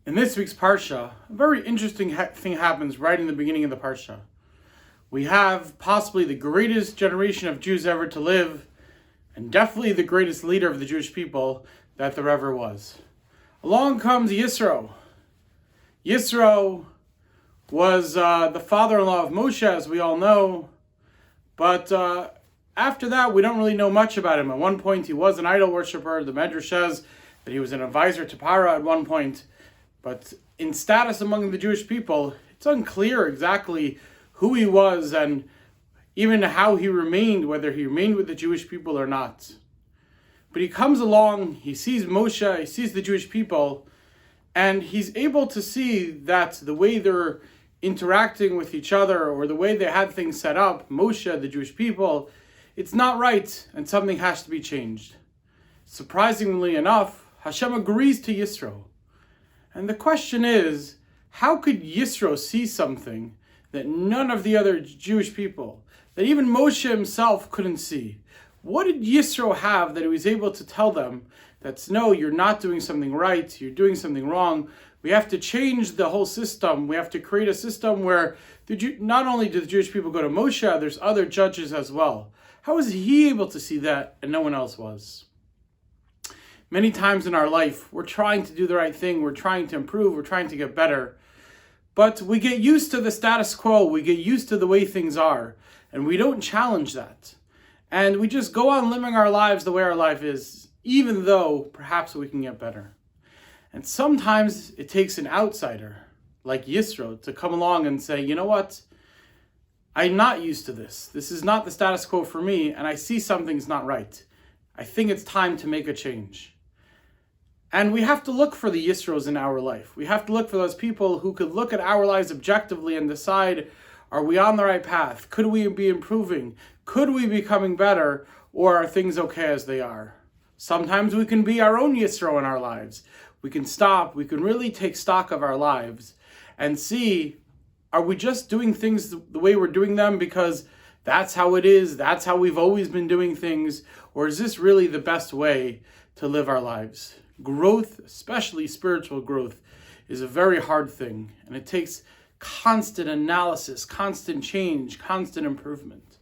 In this week's Parsha, a very interesting thing happens right in the beginning of the Parsha. We have possibly the greatest generation of Jews ever to live, and definitely the greatest leader of the Jewish people that there ever was. Along comes Yisro. Yisro was the father-in-law of Moshe, as we all know, but after that, we don't really know much about him. At one point, he was an idol worshiper. The Medrash says that he was an advisor to Paro at one point. But in status among the Jewish people, it's unclear exactly who he was and even how he remained, whether he remained with the Jewish people or not. But he comes along, he sees Moshe, he sees the Jewish people, and he's able to see that the way they're interacting with each other or the way they had things set up, Moshe, the Jewish people, it's not right and something has to be changed. Surprisingly enough, Hashem agrees to Yisro. And the question is, how could Yisro see something that none of the other Jewish people, that even Moshe himself couldn't see? What did Yisro have that he was able to tell them that, no, you're not doing something right, you're doing something wrong, we have to change the whole system, we have to create a system where not only do the Jewish people go to Moshe, there's other judges as well. How was he able to see that and no one else was? Many times in our life, we're trying to do the right thing, we're trying to improve, we're trying to get better. But we get used to the status quo, we get used to the way things are, and we don't challenge that. And we just go on living our lives the way our life is, even though perhaps we can get better. And sometimes it takes an outsider, like Yisro, to come along and say, you know what? I'm not used to this. This is not the status quo for me, and I see something's not right. I think it's time to make a change. And we have to look for the Yisros in our life. We have to look for those people who could look at our lives objectively and decide, are we on the right path? Could we be improving? Could we be becoming better? Or are things okay as they are? Sometimes we can be our own Yisro in our lives. We can stop, we can really take stock of our lives and see, are we just doing things the way we're doing them because that's how it is, that's how we've always been doing things, or is this really the best way to live our lives? Growth, especially spiritual growth, is a very hard thing, and it takes constant analysis, constant change, constant improvement.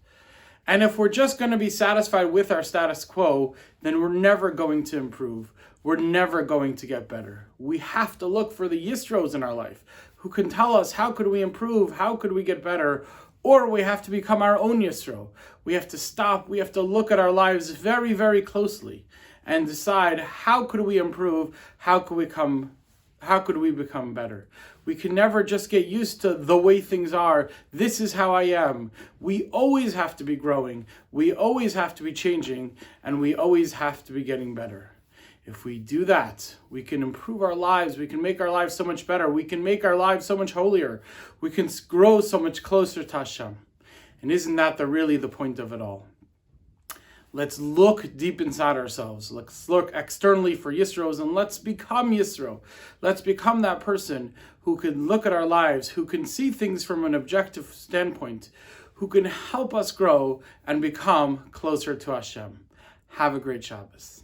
And if we're just going to be satisfied with our status quo, then we're never going to improve. We're never going to get better. We have to look for the Yisros in our life who can tell us how could we improve, how could we get better, or we have to become our own Yisro. We have to stop, we have to look at our lives very, very closely and decide how could we improve, how could we become better. We can never just get used to the way things are. This is how I am. We always have to be growing. We always have to be changing, and we always have to be getting better. If we do that, we can improve our lives. We can make our lives so much better. We can make our lives so much holier. We can grow so much closer to Hashem. And isn't that really the point of it all? Let's look deep inside ourselves. Let's look externally for Yisros and let's become Yisro. Let's become that person who can look at our lives, who can see things from an objective standpoint, who can help us grow and become closer to Hashem. Have a great Shabbos.